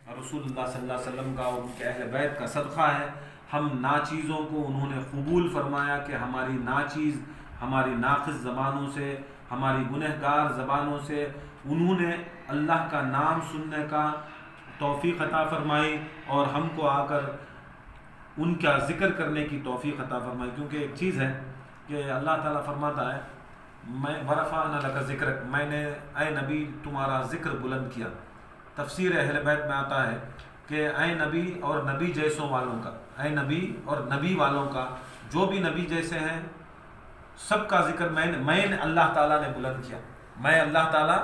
रसूलुल्लाह सल्लल्लाहु अलैहि वसल्लम का, उनके अहले बैत का सदक़ा है। हम नाचीज़ों को उन्होंने कबूल फरमाया कि हमारी नाचीज़, हमारी नाक़िस ज़बानों से, हमारी गुनहगार ज़बानों से उन्होंने अल्लाह का नाम सुनने का तौफ़ीक़ अता फ़रमाई और हमको आकर उनका ज़िक्र करने की तौफ़ीक़ अता फ़रमाई। क्योंकि एक चीज़ है कि अल्लाह ताला फरमाता है, मैं वरफ़अना लका ज़िक्रक, मैंने ऐ नबी तुम्हारा ज़िक्र बुलंद किया। तफ़सीर अहले बैत में आता है कि ऐ नबी और नबी जैसों वालों का, ऐ नबी और नबी वालों का, जो भी नबी जैसे हैं सबका ज़िक्र मैंने अल्लाह ताला ने बुलंद किया, मैं अल्लाह ताला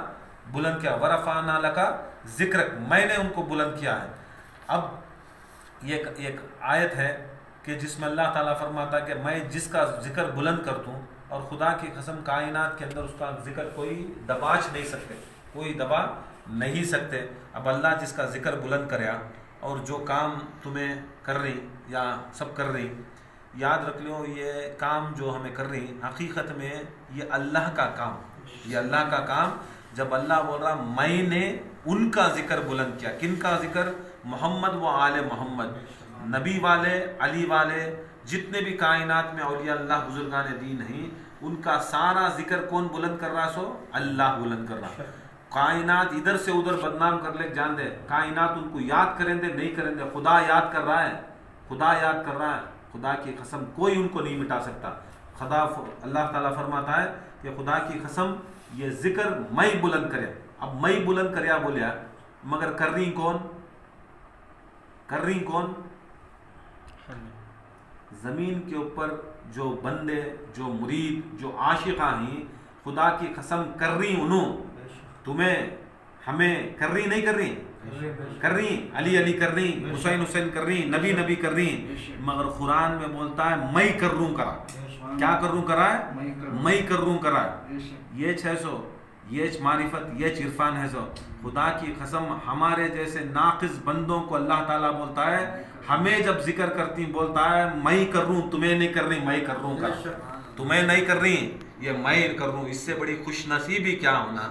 बुलंद किया। वरफ़अना लका ज़िक्रक, मैंने उनको बुलंद किया है। अब ये एक आयत है कि जिसमें अल्लाह ताला फरमाता है कि मैं जिसका ज़िक्र बुलंद कर दूँ, और खुदा की कसम कायनात के अंदर उसका ज़िक्र कोई दबाच नहीं सकते, कोई दबा नहीं सकते। अब अल्लाह जिसका ज़िक्र बुलंद करे और जो काम तुम्हें कर रही या सब कर रही, याद रख लो ये काम जो हमें कर रही हकीकत में ये अल्लाह का काम, ये अल्लाह का काम। जब अल्लाह बोल रहा मैंने उनका ज़िक्र बुलंद किया, किन का ज़िक्र? मोहम्मद व आले मोहम्मद, नबी वाले, अली वाले, जितने भी कायनात में औलिया अल्लाह बुजुर्गान दीन हैं, उनका सारा ज़िक्र कौन बुलंद कर रहा? सो अल्लाह बुलंद कर रहा। कायनात इधर से उधर बदनाम कर ले, जान दे कायनात उनको याद करेंगे नहीं करेंगे, खुदा याद कर रहा है, खुदा याद कर रहा है। खुदा की कसम कोई उनको नहीं मिटा सकता। खुदा अल्लाह ताला फरमाता है कि खुदा की कसम ये ज़िक्र मैं बुलंद करे। अब मैं बुलंद कर बोलिया, मगर कर रही कौन? कर रही कौन? ज़मीन के ऊपर जो बंदे, जो मुरीद, जो आशिक़ा हैं, खुदा की कसम कर रही उन्होंने, तुम्हें हमें कर रही नहीं कर रही? कर रही, अली अली कर रही, हुसैन हुसैन कर रही, नबी नबी कर रही। मगर कुरान में बोलता है मैं कर रूँ करा। क्या कर रूँ करा है? मैं कर रूँ करा। ये 600, ये मारिफत, ये इरफान है। सो खुदा की कसम हमारे जैसे नाक़िस बंदों को अल्लाह ताला बोलता है, हमें जब जिक्र करती बोलता है मैं कर रूँ, तुम्हें नहीं कर रही, मैं कर रूँ करा। तुम्हें नहीं कर रही, ये मैं कर रूँ। इससे बड़ी खुशनसीबी क्या होना,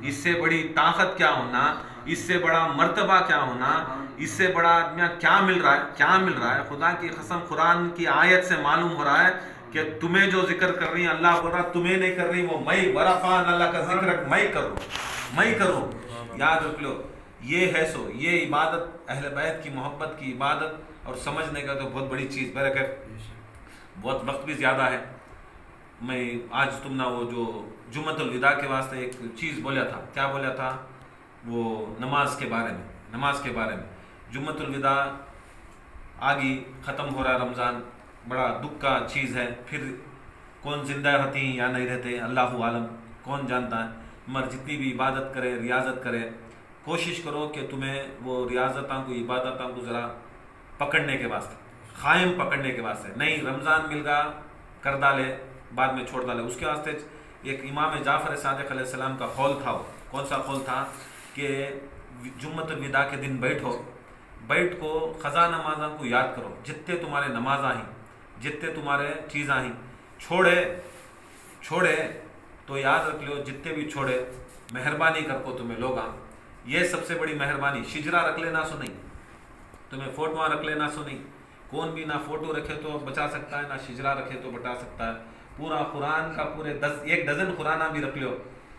इससे बड़ी ताकत क्या होना, इससे बड़ा मर्तबा क्या होना, इससे बड़ा आदमी क्या मिल रहा है? क्या मिल रहा है? खुदा की कसम कुरान की आयत से मालूम हो रहा है कि तुम्हें जो जिक्र कर रही है अल्लाह बोल रहा तुम्हें नहीं कर रही, वो मैं वरफ़अना अल्लाह का जिक्र मैं करूँ, मैं करूँ। याद रख लो ये है। सो ये इबादत अहले बैत की मोहब्बत की इबादत और समझने का तो बहुत बड़ी चीज़। बरकत बहुत वक्त भी ज़्यादा है। मैं आज तुम ना वो जो जुम्मतुल विदा के वास्ते एक चीज़ बोला था, क्या बोला था? वो नमाज के बारे में, नमाज के बारे में। जुम्मतुल विदा आगे ख़त्म हो रहा है रमज़ान, बड़ा दुख का चीज़ है। फिर कौन ज़िंदा रहती हैं या नहीं रहते अल्लाहु आलम, कौन जानता है। मगर जितनी भी इबादत करे, रियाजत करे, कोशिश करो कि तुम्हें वो रियाजतों को, इबादतों को ज़रा पकड़ने के वास्ते, क़ायम पकड़ने के वास्ते। नहीं रमज़ान मिल गया कर डाले, बाद में छोड़ डाले। उसके वास्ते एक इमाम जाफ़र सादिक़ अलैहिस्सलाम का कौल था। कौन सा कौल था? कि जुम्मतुल विदा के दिन बैठो, बैठ को ख़ज़ा नमाज़ों को याद करो, जितने तुम्हारे नमाज़ हैं, जितने तुम्हारे चीज़ हैं। छोड़े तो याद रख लो, जितने भी छोड़े मेहरबानी करको तुम्हें लोग। ये सबसे बड़ी मेहरबानी। शिजरा रख लेना सो नहीं, तुम्हें फ़ोटोआँ रख लेना सो नहीं। कौन भी ना फ़ोटो रखे तो बचा सकता है, ना शिजरा रखे तो बचा सकता है। पूरा कुरान का पूरे 1 डज़न कुराना भी रख लो,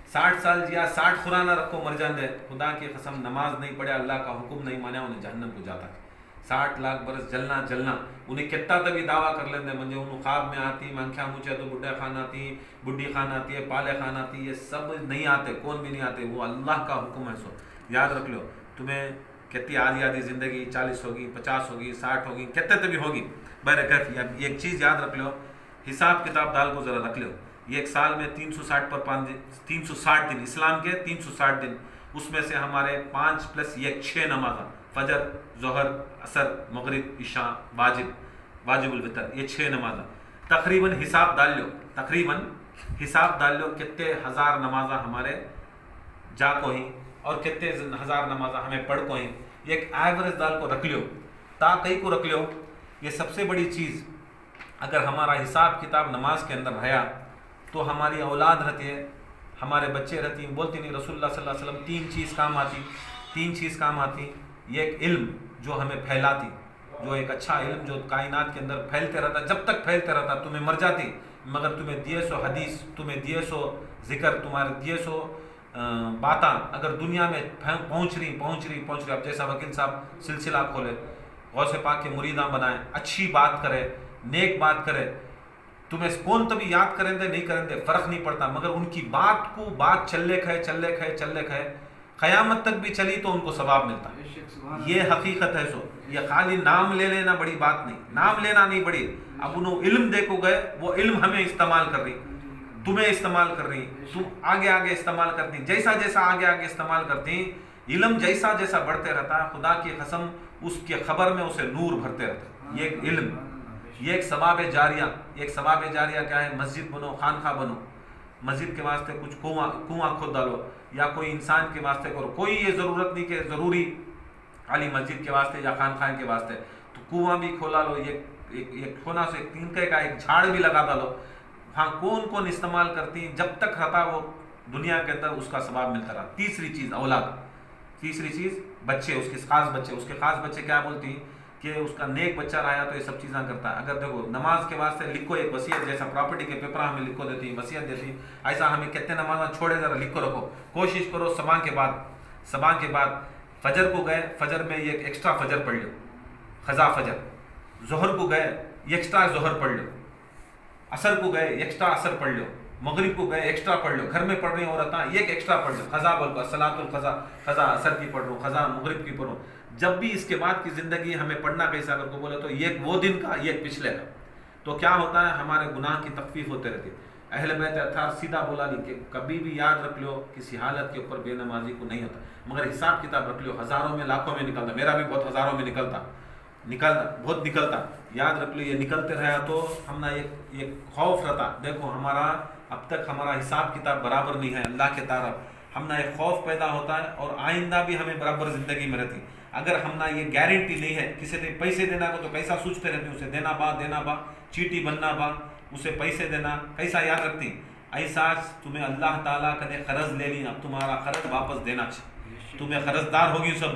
60 साल जिया 60 कुराना रखो, मर जाते। खुदा की कसम नमाज नहीं पढ़े, अल्लाह का हुक्म नहीं माने, उन्हें जहन्नम को जाता है। 60 लाख बरस जलना। उन्हें कितना तभी दावा कर लेते मुझे उन्होंने ख्वाब में आती, मंख्या मुझे तो बुढ़ा खान आती, बुढ़ी खान आती है, पाले खान आती है, ये सब नहीं आते। कौन भी नहीं आते, वो अल्लाह का हुक्म है। सो याद रख लो, तुम्हें कितनी आधी ज़िंदगी 40 होगी, 50 होगी, 60 होगी, कितने तभी होगी। बरकत एक चीज़ याद रख लो, हिसाब किताब डाल को ज़रा रख लो। एक साल में 360 पर 360 दिन, इस्लाम के 360 दिन, उसमें से हमारे 5 + 1 6 नमाज़, फजर, ज़ोहर, असर, मगरिब, इशा, वाजिबुल वितर, ये 6 नमाज़। तकरीबन हिसाब डाल लो, तकरीबन हिसाब डाल लो कितने हज़ार नमाज़ा हमारे जाको ही और कितने हज़ार नमाज़ा हमें पढ़ को ही। एक एवरेज डाल को रख लो, ताकई को रख लो। ये सबसे बड़ी चीज़ अगर हमारा हिसाब किताब नमाज के अंदर रहा तो हमारी औलाद रहती है, हमारे बच्चे रहती हैं। बोलती नहीं रसूलुल्लाह सल्लल्लाहु अलैहि वसल्लम 3 चीज़ काम आती, 3 चीज़ काम आती। ये एक इल्म जो हमें फैलाती, जो एक अच्छा इल्म जो कायनात के अंदर फैलते रहता, जब तक फैलते रहता तुम्हें मर जाती, मगर तुम्हें दिए सो हदीस, तुम्हें दिए सो जिक्र, तुम्हारे दिए सो बातें अगर दुनिया में पहुँच रही। अब जैसा वकील साहब सिलसिला खोले, गौसे पाक के मुरीदां बनाए, अच्छी बात करे, नेक बात करे, तुम्हें कौन तभी याद करेंगे नहीं करेंगे फर्क नहीं पड़ता, मगर उनकी बात चलने खाए क़यामत तक भी चली तो उनको सवाब मिलता है। ये हकीकत है। सो ये खाली नाम ले लेना बड़ी बात नहीं, नाम लेना नहीं बड़ी। अब उन्होंने इल्म देखो गए, वो इल्म हमें इस्तेमाल कर रही, तुम्हें इस्तेमाल कर रही, तुम आगे इस्तेमाल करती, जैसा आगे इस्तेमाल करती, इल्म जैसा बढ़ते रहता है, खुदा की कसम उसके खबर में उसे नूर भरते रहता। ये इल्म, ये एक सवाब जारिया। एक सवाब जारिया क्या है? मस्जिद बनो, खानखा बनो, मस्जिद के वास्ते कुछ कुआं खोद डालो, या कोई इंसान के वास्ते करो। कोई ये ज़रूरत नहीं कि ज़रूरी खाली मस्जिद के वास्ते या खानखा के वास्ते, तो कुआं भी खोला लो, ये खोना से तिनके का एक झाड़ भी लगा डालो। हाँ, कौन इस्तेमाल करती, जब तक रहता वो दुनिया के अंदर उसका सवाब मिलता रहा। तीसरी चीज़ औलाद, तीसरी चीज़ बच्चे, उसके खास बच्चे क्या बोलती कि उसका नेक बच्चा रहा तो ये सब चीज़ें करता है। अगर देखो नमाज के वास्ते लिखो एक वसीयत, जैसा प्रॉपर्टी के पेपर हमें लिखो देती वसीयत देती, ऐसा हमें कितने नमाज छोड़े जरा लिखो रखो। कोशिश करो सबां के बाद फजर को गए, फजर में ये एक्स्ट्रा फजर पढ़ लो, खजा फजर। जोहर को गए एक्स्ट्रा जोहर पढ़ लो, असर को गए एक्स्ट्रा असर पढ़ लो, मगरिब को गए एक्स्ट्रा पढ़ लो। घर में पढ़ रही औरतें एक एक्स्ट्रा पढ़ लो, खजा बोल को सलातुल खजा असर की पढ़ लो, खजा मगरिब की पढ़ो। जब भी इसके बाद की ज़िंदगी हमें पढ़ना कैसा अगर को बोले तो ये वो दिन का, ये पिछले का, तो क्या होता है हमारे गुनाह की तखफीफ होते रहती है। अहले बैत अत्हार सीधा बोला नहीं कि कभी भी याद रख लो किसी हालत के ऊपर बेनमाजी को नहीं होता, मगर हिसाब किताब रख लो। हज़ारों में लाखों में निकलता, मेरा भी बहुत हज़ारों में निकलता, बहुत निकलता। याद रख लो ये निकलते रहा तो हम ना एक खौफ रहता। देखो हमारा अब तक हमारा हिसाब किताब बराबर नहीं है, अल्लाह के तारफ हम ना एक खौफ पैदा होता है, और आइंदा भी हमें बराबर ज़िंदगी में रहती। अगर हम ना ये गारंटी नहीं है, किसी ने पैसे देना को तो कैसा सोचते रहते, उसे देना बा, चीटी बनना बा, उसे पैसे देना कैसा याद रखती। ऐसा तुम्हें अल्लाह ताला कदे कर्ज ले ली, अब तुम्हारा कर्ज वापस देना चाहिए, तुम्हें कर्जदार होगी सब।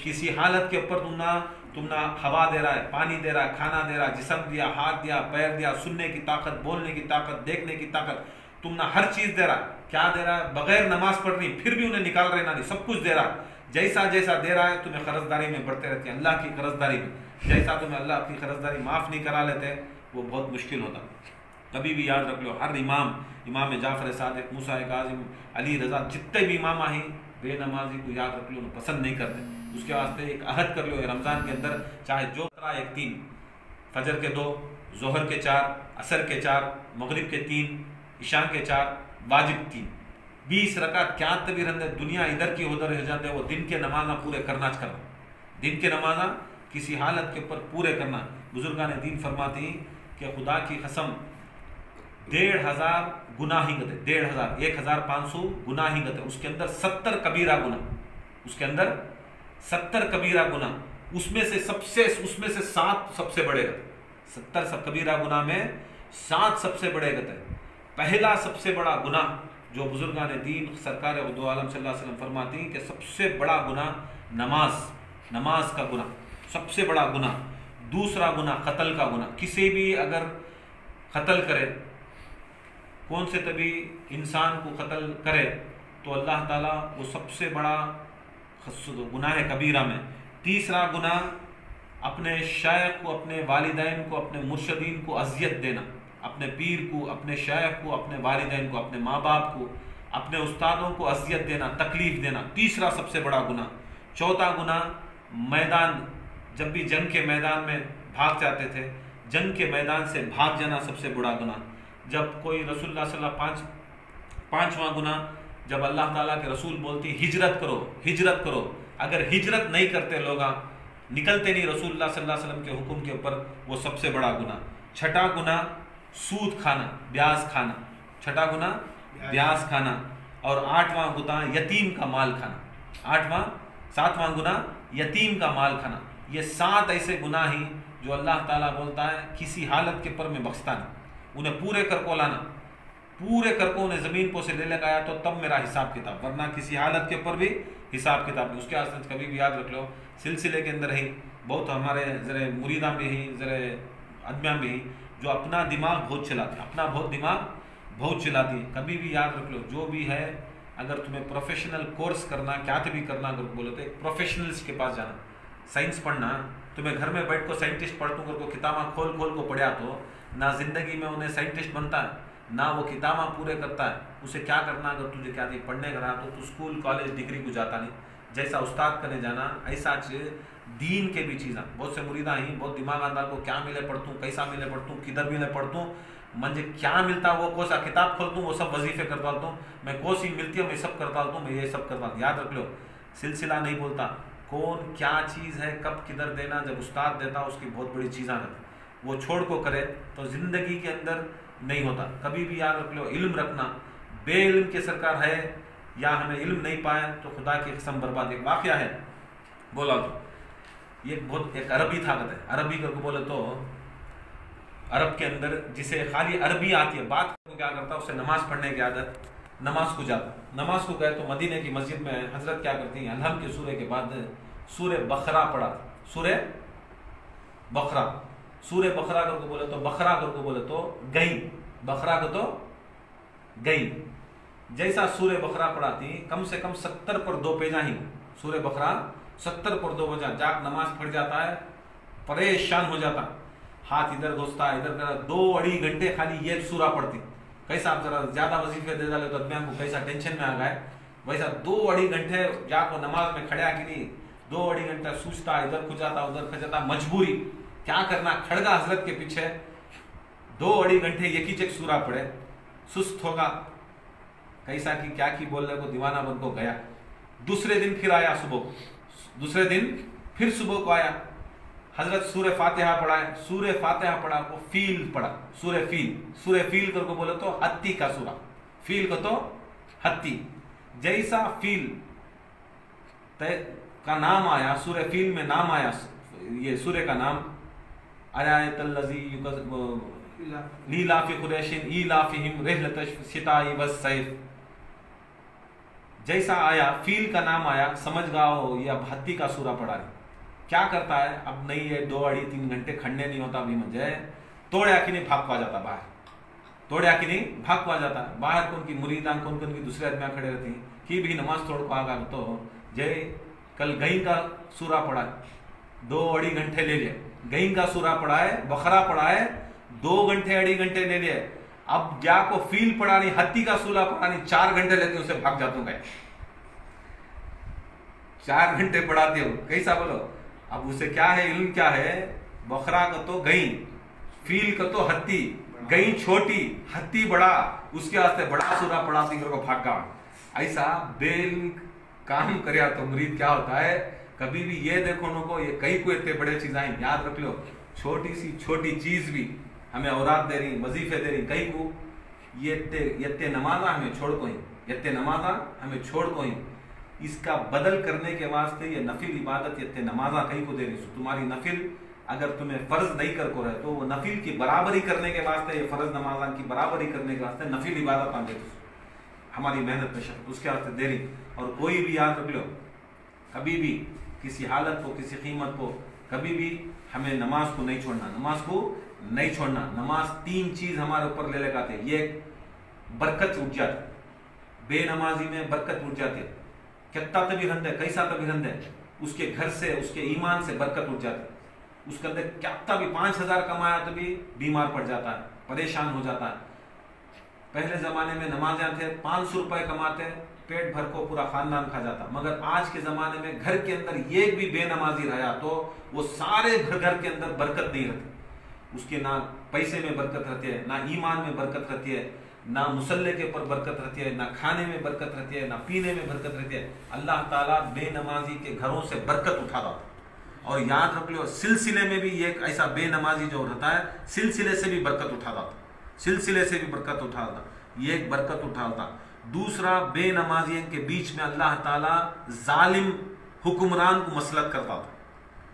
किसी हालत के ऊपर तुम ना हवा दे रहा है, पानी दे रहा है, खाना दे रहा है, जिस्म दिया, हाथ दिया, पैर दिया, सुनने की ताकत, बोलने की ताकत, देखने की ताकत, तुम ना हर चीज़ दे रहा। क्या दे रहा है? बगैर नमाज पढ़ रही फिर भी उन्हें निकाल रहे ना, नहीं सब कुछ दे रहा। जैसा दे रहा है तुम्हें कर्जदारी में बढ़ते रहती है, अल्लाह की कर्जदारी में। जैसा तुम्हें अल्लाह की कर्जदारी माफ़ नहीं करा लेते वो बहुत मुश्किल होता। कभी भी याद रख लो, हर इमाम जाफ़र सादिक, मूसा काज़िम, अली रज़ा, जितने भी इमाम हैं बेनमाजी को याद रख लो पसंद नहीं करते। उसके वास्ते एक अहद कर लो रमज़ान के अंदर, चाहे जो 3 फजर के 2, जोहर के 4, असर के 4, मगरिब के 3, इशा के 4, वाजिब 3, 20 रकात क्या तभी रहते। दुनिया इधर की उधर हो जाते, वो दिन के नमाजा पूरे करना दिन के नमाजा किसी हालत के ऊपर पूरे करना। बुजुर्गान दीन फरमाती कि खुदा की कसम 1,500 गुनाह ही गते, 1,500 1,500 गुनाह ही गते, उसके अंदर 70 कबीरा गुना, उसके अंदर 70 कबीरा गुना, उसमें से 7 सबसे बड़े गते। 70 सब कबीरा गुना में 7 सबसे बड़े गते। पहला सबसे बड़ा गुनाह जो बुजुर्गान दीन सरकार दो आलम सल्लल्लाहु अलैहि वसल्लम फरमाती हैं कि सबसे बड़ा गुनाह नमाज का गुनाह, सबसे बड़ा गुनाह। दूसरा गुनाह कत्ल का गुनाह, किसी भी अगर कत्ल करे, कौन से तभी इंसान को कत्ल करे तो अल्लाह ताला वो सबसे बड़ा गुनाह है कबीरा में। तीसरा गुनाह अपने शायख को, अपने वालिदैन को, अपने मुर्शदीन को अजियत देना, अपने पीर को, अपने शायख को, अपने वालिदैन को, अपने माँ बाप को, अपने उस्तादों को अजियत देना, तकलीफ देना, तीसरा सबसे बड़ा गुनाह। चौथा गुनाह मैदान, जब भी जंग के मैदान में भाग जाते थे, जंग के मैदान से भाग जाना सबसे बड़ा गुनाह। जब कोई रसूलुल्लाह सल्लल्लाहु अलैहि वसल्लम पांचवा गुनाह, जब अल्लाह ताला के रसूल बोलती हिजरत करो, अगर हिजरत नहीं करते लोग, निकलते नहीं रसूलुल्लाह सल्लल्लाहु अलैहि वसल्लम के हुक्म के ऊपर, वो सबसे बड़ा गुनाह। छठा गुनाह सूद खाना, ब्याज खाना, छठा गुनाह ब्याज खाना। और 8वां गुनाह यतीम का माल खाना, 7वां गुनाह यतीम का माल खाना। ये 7 ऐसे गुनाह ही जो अल्लाह ताला बोलता है किसी हालत के पर में बख्शता नहीं, उन्हें पूरे कर को लाना, पूरे कर को उन्हें ज़मीन पर से ले लगा आया तो तब मेरा हिसाब किताब, वरना किसी हालत के ऊपर भी हिसाब किताब नहीं। उसके आसपास कभी भी याद रख लो सिलसिले के अंदर ही बहुत हमारे ज़रा मुरीदा भी ही ज़रा आदमियाँ भी ही जो अपना दिमाग बहुत चलाते हैं, अपना बहुत दिमाग बहुत चलाती है। कभी भी याद रख लो, जो भी है अगर तुम्हें प्रोफेशनल कोर्स करना, क्या भी करना, अगर बोले तो प्रोफेशनल्स के पास जाना, साइंस पढ़ना। तुम्हें घर में बैठ को साइंटिस्ट पढ़ दूँ को किताबा खोल खोल को पढ़ा तो ना ज़िंदगी में उन्हें साइंटिस्ट बनता है, ना वो किताबा पूरे करता है। उसे क्या करना, अगर तुझे क्या थी पढ़ने का रहा तो तू स्कूल कॉलेज डिग्री को जाता नहीं, जैसा उस्ताद करने जाना ऐसा दीन के भी चीज़ा। बहुत से मुरीदा ही बहुत दिमाग आता को क्या मिले पढ़तूँ, कैसा मिले पढ़तूँ, किधर मिले पढ़तूँ, मुझे क्या मिलता वो कौन सा किताब खोलता हूँ वो सब वजीफे करता हूँ, मैं कौन सी मिलती है मैं सब करता हूँ, मैं ये सब करता हूँ। याद रख लो, सिलसिला नहीं बोलता कौन क्या चीज़ है कब किधर देना, जब उस्ताद देता उसकी बहुत बड़ी चीज़ा रहती, वो छोड़ को करे तो ज़िंदगी के अंदर नहीं होता। कभी भी याद रख लो, इल्म रखना, बेइल्म के सरकार है या हमें इल्म नहीं पाया तो खुदा की कसम बर्बाद। एक वाक़या है बोला तो ये बहुत एक अरबी था, कहते हैं अरबी करके बोले तो अरब के अंदर जिसे खाली अरबी आती है बात को क्या करता, उसे नमाज पढ़ने की आदत, नमाज को जाता, नमाज को गए तो मदीने की मस्जिद में हजरत क्या करती हैं, अनहम के सूरे के बाद सूरे बकरा पढ़ा, सूरे बकरा, सूरे बकरा करके बोले तो बकरा करके बोले तो गई, बकरा को तो गई। जैसा सूरे बकरा पढ़ाती कम से कम 70 पर 2 पेजा ही, सूरे बकरा 70 पर 2 पेजा, जाक नमाज पढ़ जाता है परेशान हो जाता, हाथ इधर घुसता इधर कर, 2-2.5 घंटे खाली ये सूरा पढ़ती। कैसा आप जरा ज्यादा वजीफे दे डाले तो अदमिया को कैसा टेंशन में आ गए, वैसा 2-2.5 घंटे जाको नमाज में खड़ा कि नहीं, 2-2.5 घंटा सूझता इधर खुजाता उधर खजाता, मजबूरी क्या करना, खड़गा हजरत के पीछे 2-2.5 घंटे एक ही चेक सूरा पढ़े, सुस्त होगा कैसा कि क्या की बोलने को दीवाना बन को गया। दूसरे दिन फिर आया सुबह, दूसरे दिन फिर सुबह को आया, हजरत सूर्य फातिहा पढ़ा है, सूर्य फातिहा पढ़ा को फील पढ़ा, सूर्य फील करके बोले तो हत्ती का सूरा, फील को तो हत्ती, जैसा फील का नाम आया, सूर्य फील में नाम आया, ये सूर्य का नाम आया लीलाफी कुरैशिन ईलाफिहिम रिहलतश शिताई वस्सैफ, जैसा आया फील का नाम आया समझ गाओ ये अब हत्ती का सूरा पढ़ा रही। क्या करता है अब नहीं है 2-2.5-3 घंटे खड़ने नहीं होता अभी, मुझे तोड़या कि नहीं भाग पा जाता बाहर, तोड़या कि नहीं भाग पा जाता बाहर, कौन की मुरीदा कौन कौन की दूसरे आदमियाँ खड़े रहती कि भी नमाज तोड़ पागा तो जय कल गई का सूरा पढ़ा 2-2.5 घंटे ले लिए, गई का सूरा पढ़ा है, बकरा पढ़ा है 2-2.5 घंटे ले लिए, अब जा को फील पढ़ा नहीं, हत्ती का सूरा पढ़ा नहीं, 4 घंटे लेते उसे भाग जाते गए, 4 घंटे पढ़ाते हो कैसा बोलो। अब उसे क्या है इल्म क्या है, बकरा का तो गई, फील का तो हत्ती, गई छोटी हत्ती बड़ा, उसके वास्ते बड़ा सूरा पढ़ाती को भागा। ऐसा बेल काम करे तो मुरीद क्या होता है, कभी भी ये देखो नो को ये कई को इतने बड़े चीज आई, याद रख लो छोटी सी छोटी चीज भी हमें औरात दे रही, वजीफे दे रही, कई को ये नमाजा हमें छोड़ को ही, ये नमाजा हमें छोड़ को ही, इसका बदल करने के वास्ते ये नफिल इबादत ये नमाजा कहीं को दे रही। तुम्हारी नफिल अगर तुम्हें फर्ज नहीं कर को रहे तो वो नफिल की बराबरी करने के वास्ते, ये फर्ज नमाजा की बराबरी करने के वास्ते नफिल इबादत आगे हमारी मेहनत में शर्त उसके वास्ते दे रही। और कोई भी याद रख लो, कभी भी किसी हालत को किसी कीमत को कभी भी हमें नमाज को नहीं छोड़ना, नमाज को नहीं छोड़ना। नमाज 3 चीज हमारे ऊपर ले लगाते हैं, ये बरकत उठ जाती, बेनमाजी में बरकत उठ जाती है, कितना तभी रंद है कैसा तभी रंद है, उसके घर से उसके ईमान से बरकत उठ जाती है, उसके अंदर क्या भी 5,000 कमाया तो भी बीमार पड़ जाता है, परेशान हो जाता है। पहले जमाने में नमाज़ें थे 500 रुपए कमाते पेट भर को पूरा खानदान खा जाता, मगर आज के जमाने में घर के अंदर एक भी बेनमाजी रहा तो वो सारे घर के अंदर बरकत नहीं रहती, उसके ना पैसे में बरकत रहती है, ना ईमान में बरकत रहती है, ना मुसल्ले के ऊपर बरकत रहती है, ना खाने में बरकत रहती है, ना पीने में बरकत रहती है। अल्लाह ताला बेनमाजी के घरों से बरकत उठाता था। और याद रख लो सिलसिले में भी एक ऐसा बेनमाजी जो रहता है सिलसिले से भी बरकत उठाता था, सिलसिले से भी बरकत उठाता, ये एक बरकत उठाता। दूसरा बेनमाजियों के बीच में अल्लाह ताला जालिम हुक्मरान को मसलत करता था,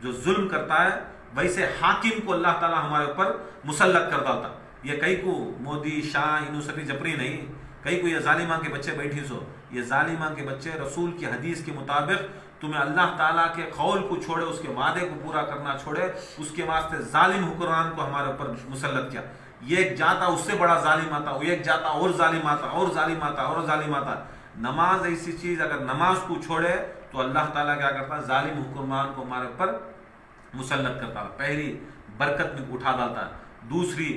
जो जुल्म करता है वैसे हाकिम को अल्लाह ताला हमारे ऊपर मुसल्लत करता था। ये कई को मोदी शाह इनू सभी जपरी नहीं, कई को ये जालिमा के बच्चे बैठी सो, ये जालिमा के बच्चे रसूल की हदीस के मुताबिक तुम्हें अल्लाह ताला के कौल को छोड़े, उसके वादे को पूरा करना छोड़े, उसके वास्ते जालिम हुक्मरान को हमारे ऊपर मुसल्लत किया। ये एक जाता उससे बड़ा जालिम आता, वो एक जाता और जालिम आता और जालिम आता और जालिम आता। नमाज ऐसी चीज, अगर नमाज को छोड़े तो अल्लाह ताला क्या करता, जालिम हुक्मरान को हमारे ऊपर मुसल्लत करता। पहली बरकत में उठा डालता, दूसरी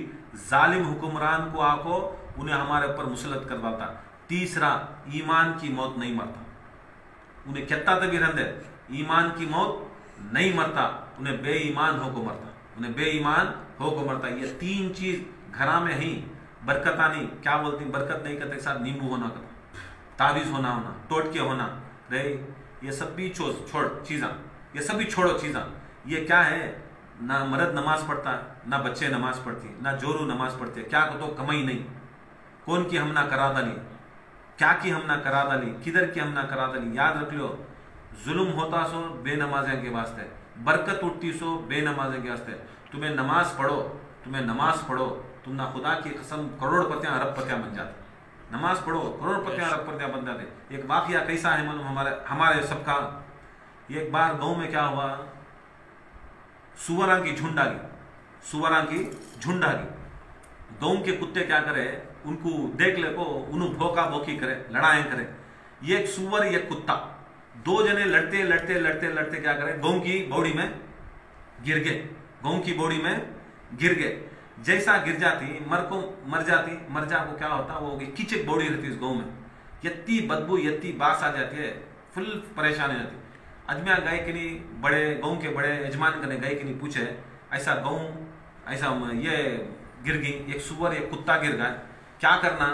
जालिम हुक्मरान को आको उन्हें हमारे ऊपर मुसल्लत कर डालता, तीसरा ईमान की मौत नहीं मरता, उन्हें कहता तो भी रहते ईमान की मौत नहीं मरता, उन्हें बेईमान होको मरता, उन्हें बेईमान होको मरता। ये तीन चीज घरा में ही बरकत आनी, क्या बोलती बरकत नहीं करते साथ नींबू होना करता, ताबीज होना, टोटके होना रे, ये सब भी छोड़ चीज़ा, ये सभी छोड़ो चीज़ा। ये क्या है, ना मर्द नमाज पढ़ता है, ना बच्चे नमाज पढ़ती है, ना जोरू नमाज पढ़ते है, क्या तो कमाई नहीं, कौन की हम ना करा डाली, क्या की हम ना करा डाली, किधर की हम ना करा डाली। याद रख लो, जुल्म होता सो बेनमाजे के वास्ते, बरकत उठती सो बेनमाजे के वास्ते। तुम्हें नमाज पढ़ो, तुम्हें नमाज पढ़ो, तुम ना खुदा की कसम करोड़पतियां अरबपतियां बन जाते। नमाज पढ़ो, करोड़पतियां अरबपतियां बन जाते। एक वाकया कैसा है मालूम हमारे सबका। एक बार गांव में क्या हुआ, सुवरा की झुंड आ गई, सुवरा की झुंड आ गई। गांव के कुत्ते क्या करे, उनको देख ले को उन्हें भोका भोकी करे, लड़ाई करे। ये एक सुवर, ये कुत्ता, दो जने लड़ते लड़ते लड़ते लड़ते क्या करे, गांव की बौड़ी में गिर गए, गांव की बौड़ी में गिर गए। जैसा गिर जाती मर जा को क्या होता, वो कीचक बौड़ी रहती इस गांव में, यत्ती बदबू यत्ती बास आ जाती है, फुल परेशानी होती। अजमिया गए कि नहीं, बड़े गांव के बड़े यजमान करने गए कि नहीं, पूछे ऐसा गांव ऐसा ये गिर गई, एक सुअर एक कुत्ता गिर गया, क्या करना।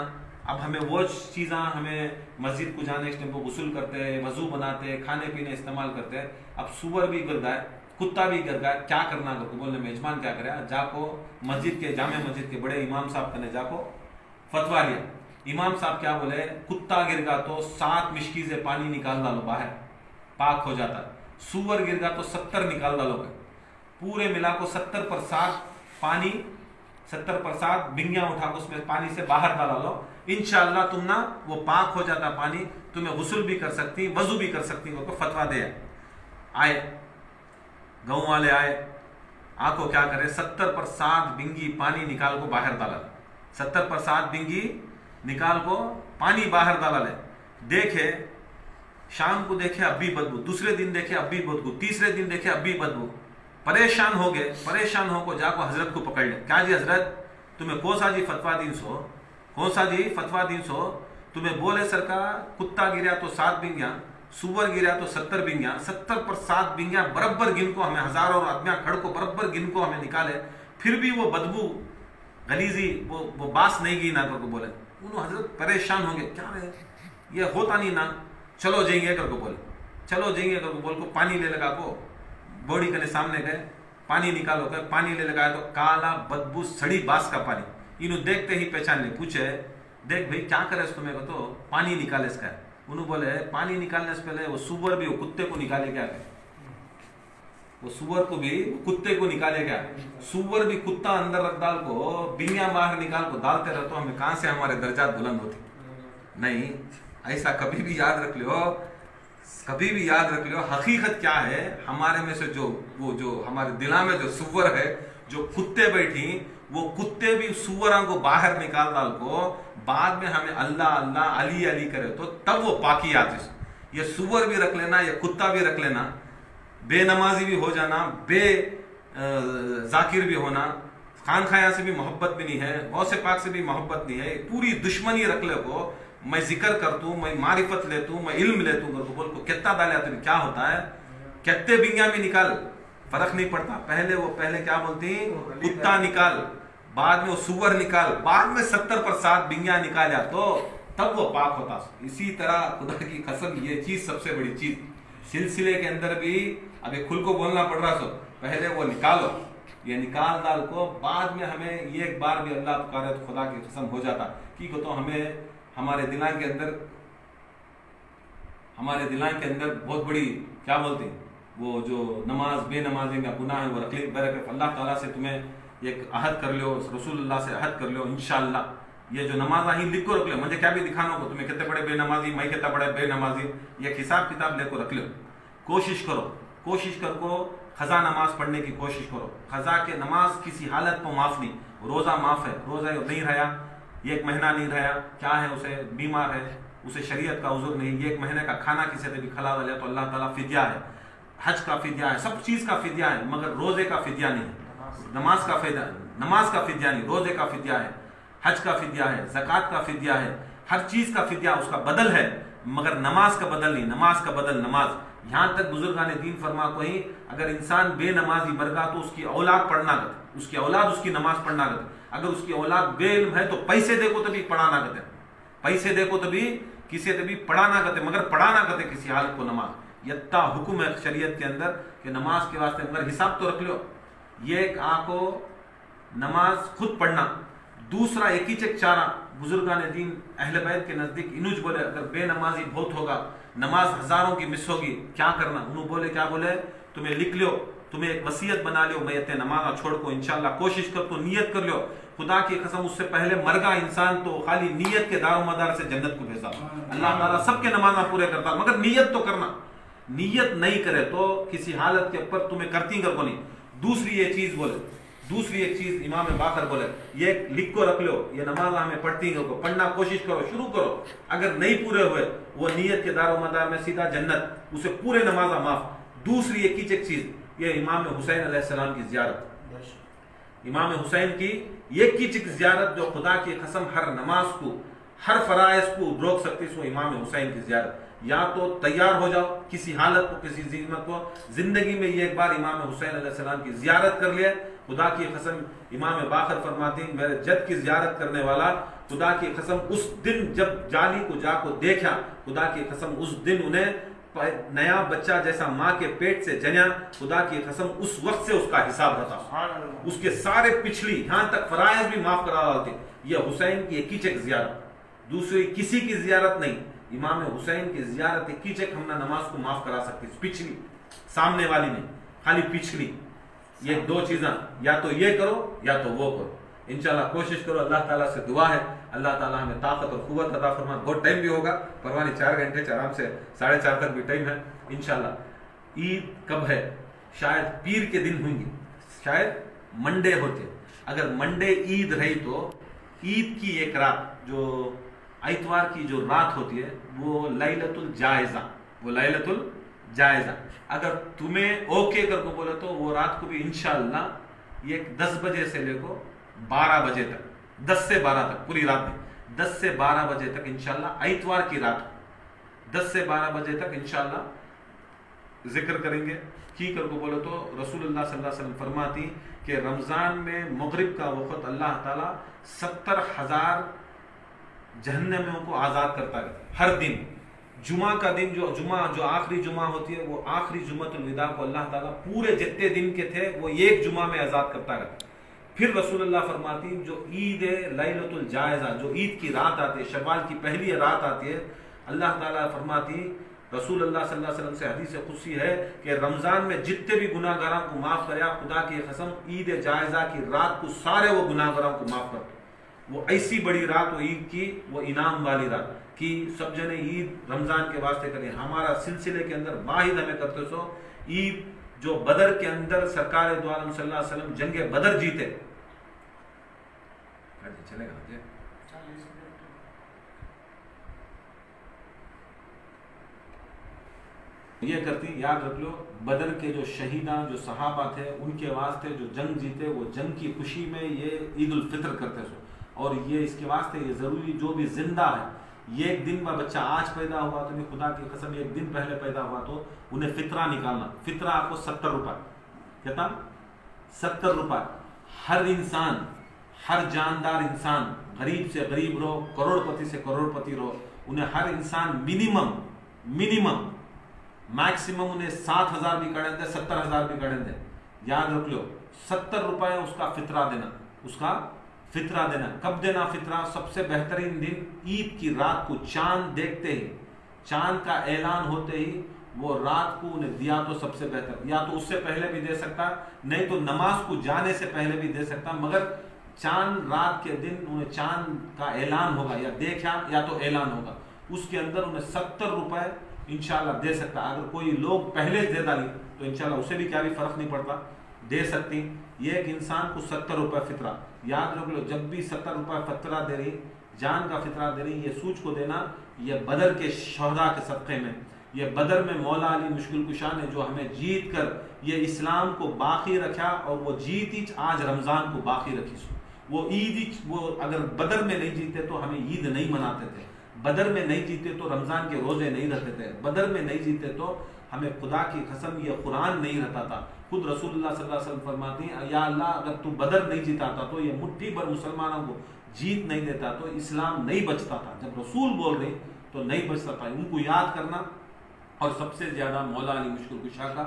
अब हमें वो चीज़ा, हमें मस्जिद को जाने के टाइम को गुस्ल करते, वजू बनाते, खाने पीने इस्तेमाल करते। अब सुअर भी गिर गए, कुत्ता भी गिर गया, क्या करना करके बोलने में यजमान क्या करे, जाको मस्जिद के जामे मस्जिद के बड़े इमाम साहब कने जाको फतवा लिया। इमाम साहब क्या बोले, कुत्ता गिर गया तो 7 मिश्की से पानी निकाल डालो बाहर, पाक हो जाता। सुअर गिर गया तो 70 निकाल डालोगे, पूरे मिला को 70 पर 7 पानी, 70 पर 7 बिंगिया उठा को उसमें पानी से बाहर डाला लो, इंशाअल्लाह तुम ना वो पाक हो जाता पानी, तुम्हें गुस्ल भी कर सकती, वजू भी कर सकती। वो फतवा दे आए, गाँव वाले आए, आको क्या करे, 70 पर 7 बिंगी पानी निकाल को बाहर डाला, 70 पर 7 बिंगी निकाल को पानी बाहर डाला ले। देखे शाम को देखे अब भी बदबू, दूसरे दिन देखे अब भी बदबू, तीसरे दिन देखे अब भी बदबू। परेशान हो गए, परेशान होकर जाको हजरत को पकड़ ले, क्या जी हजरत तुम्हें कौन सा जी फतवा दिन सो, कौन सा जी फतवा दिन सो, तुम्हें बोले सरकार कुत्ता गिरा तो 7 बिंगिया, सुअर गिरा तो 70 बिंगिया, 70 पर 7 बिंगिया बराबर गिन को हमें, हजारों आदमियां खड़ को बराबर गिन को हमें निकाले, फिर भी वो बदबू गलीजी वो बास नहीं गई ना करके बोले। उन्होंने हजरत परेशान हो गए, क्या रहे ये होता नहीं ना, चलो जाएंगे करके बोले, चलो जाएंगे करके बोल को पानी ले लगा को बॉडी के सामने गए, पानी निकालो गए, पानी ले लगाया तो काला बदबू सड़ी बास का पानी। इन्हों देखते ही पहचान ले, पूछे देख भाई क्या करे इसको, मेरे को तो पानी निकाले इसका। उन्होंने बोले पानी निकालने से पहले वो सुअर भी वो कुत्ते को निकाले क्या, वो सुअर को भी कुत्ते को निकाले क्या, सुअर भी कुत्ता अंदर रख डाल को बिंगिया बाहर निकाल को डालते रहो तो हमें कहां से हमारे दर्जात बुलंद होती नहीं। ऐसा कभी भी याद रख लो, कभी भी याद रख लो, हकीकत क्या है, हमारे में से जो हमारे दिला में जो सुअर है, जो कुत्ते बैठी, वो कुत्ते भी सुअरों को बाहर निकाल डाल को बाद में हमें अल्लाह अल्लाह अली अली करे तो तब वो पाकी आती। ये सुअर भी रख लेना, ये कुत्ता भी रख लेना, बेनमाजी भी हो जाना, जाकिर भी होना, खान खाया से भी मोहब्बत भी नहीं है, गौसे पाक से भी मोहब्बत नहीं है, पूरी दुश्मनी रख ले को मैं जिक्र कर तू, मैं मारिफत ले तू, मैं इल्म ले तू कर बोल को कितना डाले तो क्या होता है, कितने बिंगिया में निकाल फर्क नहीं पड़ता। पहले क्या बोलती, कुत्ता निकाल, बाद में वो सुअर निकाल, बाद में 70 पर 7 बिंगिया निकाला तो तब वो पाक होता। इसी तरह खुदा की कसम ये चीज सबसे बड़ी चीज सिलसिले के अंदर भी अभी खुल को बोलना पड़ रहा, सो पहले वो निकालो, ये निकाल डाल को बाद में हमें ये एक बार भी अल्लाह पुकारे तो खुदा की कसम हो जाता कि तो हमें हमारे दिलां के अंदर बहुत बड़ी क्या बोलते हैं, वो जो नमाज बेनमाजी का गुनाह है वो रख ले। अल्लाह ताला से तुम्हें एक अहद कर लो, रसूलुल्लाह से अहद कर लो, इंशाअल्लाह ये जो नमाज ही लिख को रख लो, मुझे क्या भी दिखाना हो तुम्हें कितने बड़े बेनमाजी, मैं कितना बड़े बेनमाजी, ये हिसाब किताब लेको रख लो। कोशिश करो, कोशिश करो खजा नमाज पढ़ने की कोशिश करो। खजा के नमाज किसी हालत को माफ नहीं, रोजा माफ है, रोजा नहीं रहा, ये 1 महीना नहीं रहा, क्या है उसे बीमार है, उसे शरीयत का उज़्र नहीं, ये 1 महीने का खाना किसी ने भी खिला दिया तो अल्लाह ताला फिद्या है, हज का फिद्या है, सब चीज का फिद्या है, मगर रोजे का फिद्या नहीं है। नमाज का फिद्या नहीं, रोजे का फिद्या है, हज का फिद्या है, ज़कात का फिद्या है, हर चीज का फिद्या उसका बदल है, मगर नमाज का बदल नहीं। नमाज का बदल नमाज। यहां तक बुजुर्गान दीन फरमा को ही अगर इंसान बेनमाजी मरगा तो उसकी औलाद पढ़ना गत, उसकी औलाद उसकी नमाज पढ़ना गत। अगर उसकी औलाद बेइल्म है तो पैसे देखो तभी पढ़ाना गते, पैसे देखो तभी किसी तभी पढ़ाना गते, मगर पढ़ाना गते किसी हालत को नमाज। यत्ता हुक्म है शरीयत के अंदर कि नमाज के वास्ते, मगर हिसाब तो रख लो, ये आको नमाज खुद पढ़ना, दूसरा एक ही चेक चारा बुजुर्गान दीन अहले बैत के नजदीक इनुज बोले अगर बेनमाजी बहुत होगा, नमाज हजारों की मिस होगी, क्या करना? उन्होंने बोले क्या बोले, तुम्हें लिख लो, तुम्हें एक वसीयत बना लो, मैं इतने नमाज छोड़ को इंशाल्लाह कोशिश कर, तो नियत कर लो, खुदा की कसम उससे पहले मरगा इंसान तो खाली नियत के दारो मदार से जन्नत को भेजा। अल्लाह ताला सबके नमाजा पूरे करता, मगर नियत तो करना, नियत नहीं करे तो किसी हालत के ऊपर तुम्हें करती कर को नहीं। दूसरी ये चीज बोले, दूसरी एक चीज इमाम बाकर बोले, ये लिख को रख लो, ये नमाज हमें पढ़ती को पढ़ना कोशिश करो, शुरू करो, अगर नहीं पूरे हुए वो नियत के दारो मदार में सीधा जन्नत, उसे पूरे नमाजा माफ। दूसरी एक चीज ये इमाम हुसैन अलैहिस्सलाम की जियारत, इमाम हुसैन की एक ही चिक जियारत जो खुदा की कसम हर नमाज को, हर फराइज को रोक सकती सो इमाम हुसैन की जियारत। या तो तैयार हो जाओ किसी हालत को, किसी जिम्मत को, जिंदगी में ये एक बार इमाम हुसैन अलैहिस्सलाम की जियारत कर लिया। खुदा की कसम इमाम बाकर फरमाती मेरे जद की जियारत करने वाला, खुदा की कसम उस दिन जब जाली को जाको देखा, खुदा की कसम उस दिन उन्हें नया बच्चा जैसा माँ के पेट से जन्या, खुदा की कसम उस वक्त से उसका हिसाब रहा, उसके सारे पिछली यहाँ तक फराइज भी माफ करा होते। ये हुसैन की एक ही चेक जियारत, दूसरी किसी की जियारत नहीं, इमाम हुसैन की जियारत एक ही चेक हमने नमाज को माफ करा सकती, पिछली सामने वाली नहीं, खाली पिछली। ये 2 चीजें, या तो ये करो या तो वो करो। इंशाल्लाह कोशिश करो, अल्लाह ताला से दुआ है अल्लाह ताला हमें ताकत और कुव्वत अता फरमाए। बहुत टाइम भी होगा, परवाह नहीं, 4 घंटे आराम से 4:30 तक भी टाइम है इंशाल्लाह। ईद कब है? शायद पीर के दिन होंगी, शायद मंडे होते। अगर मंडे ईद रही तो ईद की एक रात, जो आइतवार की जो रात होती है वो लैलतुल जायजा, वो लैलतुल जायजा, अगर तुम्हें ओके करके बोले तो वो रात को भी इंशाल्लाह ये 10 बजे से लेकर 12 बजे तक, 10 से 12 तक, पूरी रात में 10 से 12 बजे तक इंशाल्लाह, आइतवार की रात 10 से 12 बजे तक इंशाल्लाह जिक्र करेंगे। की करके बोले तो रसूलुल्लाह सल्लल्लाहु अलैहि वसल्लम फरमाती कि रमजान में मगरिब का वक्त अल्लाह ताला 70,000 जहन्नमियों को आजाद करता है हर दिन। जुमा का दिन जो आखिरी जुमा होती है, वो आखिरी जुमातुल विदा को अल्लाह ताला पूरे जितने दिन के थे वो एक जुमा में आजाद करता है। फिर रसूलुल्लाह फरमाती जो ईद लैलतुल जायजा, जो ईद की रात आती है, शव्वाल की पहली रात आती है, अल्लाह ताला फरमाती रसूलुल्लाह सल्लल्लाहु अलैहि वसल्लम से हदीस कुदसी है कि रमजान में जितने भी गुनाहगारों को माफ करे, खुदा की कसम ईद जायजा की रात को सारे वो गुनाहगारों को माफ कर। वो ऐसी बड़ी रात, वो ईद की वो इनाम वाली रात कि सब जने ईद रमजान के वास्ते करें। हमारा सिलसिले के अंदर वाहिद हमें करते सो ईद जो बदर के अंदर सरकार दो आलम सल्लल्लाहु अलैहि वसल्लम जंगे बदर जीते, चलेगा ये करती, याद रख लो बदर के जो शहीदा जो सहाबा थे उनके वास्ते जो जंग जीते, वो जंग की खुशी में ये ईद उल फितर करते सो। और ये इसके वास्ते ये जरूरी जो भी जिंदा है, ये एक दिन का बच्चा आज पैदा हुआ तो खुदा की कसम एक दिन पहले पैदा हुआ तो उन्हें फितरा निकालना। फितरा आपको 70 रुपए, कहता 70 रुपए। हर इंसान, हर जानदार इंसान, गरीब से गरीब रहो, करोड़पति से करोड़पति रहो, उन्हें हर इंसान मिनिमम मैक्सिमम उन्हें 7,000 भी करें दे, 70,000 भी करें दे, याद रख लो 70 रुपए उसका फितरा देना, उसका फितरा देना। कब देना फितरा? सबसे बेहतरीन दिन ईद की रात को, चांद देखते ही, चांद का ऐलान होते ही वो रात को उन्हें दिया तो सबसे बेहतर। या तो उससे पहले भी दे सकता, नहीं तो नमाज को जाने से पहले भी दे सकता, मगर चांद रात के दिन उन्हें चांद का ऐलान होगा, या देखा या तो ऐलान होगा, उसके अंदर उन्हें 70 रुपए इंशाल्लाह दे सकता। अगर कोई लोग पहले दे डाली तो इंशाल्लाह उसे भी क्या भी फर्क नहीं पड़ता, दे सकती। ये एक इंसान को 70 रुपये फितरा, याद रख लो, जब भी 70 रुपये फितरा दे रही, जान का फितरा दे रही, ये सूझ को देना, ये बदर के शहदा के सदक़े में, ये बदर में मौला अली मुश्किल कुशा ने जो हमें जीत कर ये इस्लाम को बाकी रखा, और वो जीत ही आज रमज़ान को बाकी रखी। वो ईद ही, वो अगर बदर में नहीं जीते तो हमें ईद नहीं मनाते थे, बदर में नहीं जीते तो रमज़ान के रोज़े नहीं रखते थे, बदर में नहीं जीते तो हमें खुदा की कसम ये कुरान नहीं रहता था। खुद रसूलुल्लाह सल्लल्लाहु अलैहि वसल्लम फरमाते हैं, या अल्लाह अगर तू बदर नहीं जीताता तो ये मुट्ठी भर मुसलमानों को जीत नहीं देता तो इस्लाम नहीं बचता था। जब रसूल बोल रहे तो नहीं बचता था। उनको याद करना, और सबसे ज़्यादा मौला अली मुश्किल कुशा का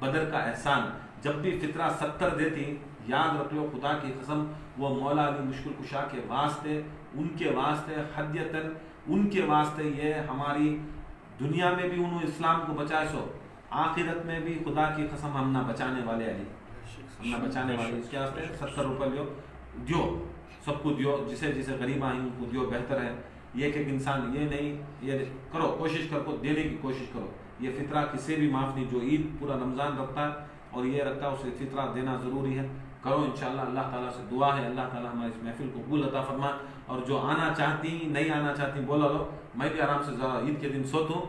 बदर का एहसान, जब भी फितरा 70 देती, याद रख लो खुदा की कसम, वो मौला अली मुश्किल कुशा के वास्ते, उनके वास्ते हदियतन, उनके वास्ते ये हमारी दुनिया में भी उन्होंने इस्लाम को बचाए, सो आखिरत में भी खुदा की कसम हम ना बचाने वाले अली, हम ना बचाने वाले। इसके वास्ते 70 रुपये लो, दियो, सबको दियो, जिसे जिसे गरीब आई उनको दियो, बेहतर है। ये कि इंसान ये नहीं, ये करो, कोशिश करो, देने की कोशिश करो। ये फितरा किसी भी माफ़ नहीं, जो ईद पूरा रमज़ान रखता है और ये रखता है, उसे फितरा देना ज़रूरी है। करो इंशाल्लाह। अल्लाह ताला से दुआ है, अल्लाह ताला हमारी इस महफिल को कबूल अता फरमाए। और जो आना चाहती, नहीं आना चाहती, बोलो लो, मैं भी आराम से ज़रा ईद के दिन सोतूँ,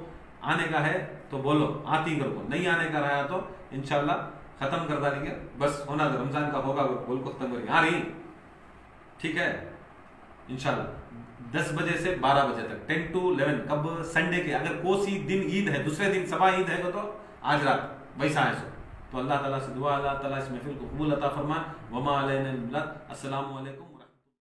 आने का है तो बोलो, आती कर को, नहीं आने का रहा तो इंशाल्लाह ख़त्म कर देंगे, बस होना तो रमज़ान का होगा, बोल को ख़त्म करेंगे। हाँ रही, ठीक है इंशाल्लाह 10 बजे से 12 बजे तक, 10 to 11, कब संडे के, अगर कोई दिन ईद है, दूसरे दिन सभा ईद है तो आज रात वैसा है सो। तो अल्लाह ताला से दुआ, अल्लाह ताला इस महफिल को कबूल अता फरमाए। वमा अलैना इल्ला। अस्सलामु अलैकुम।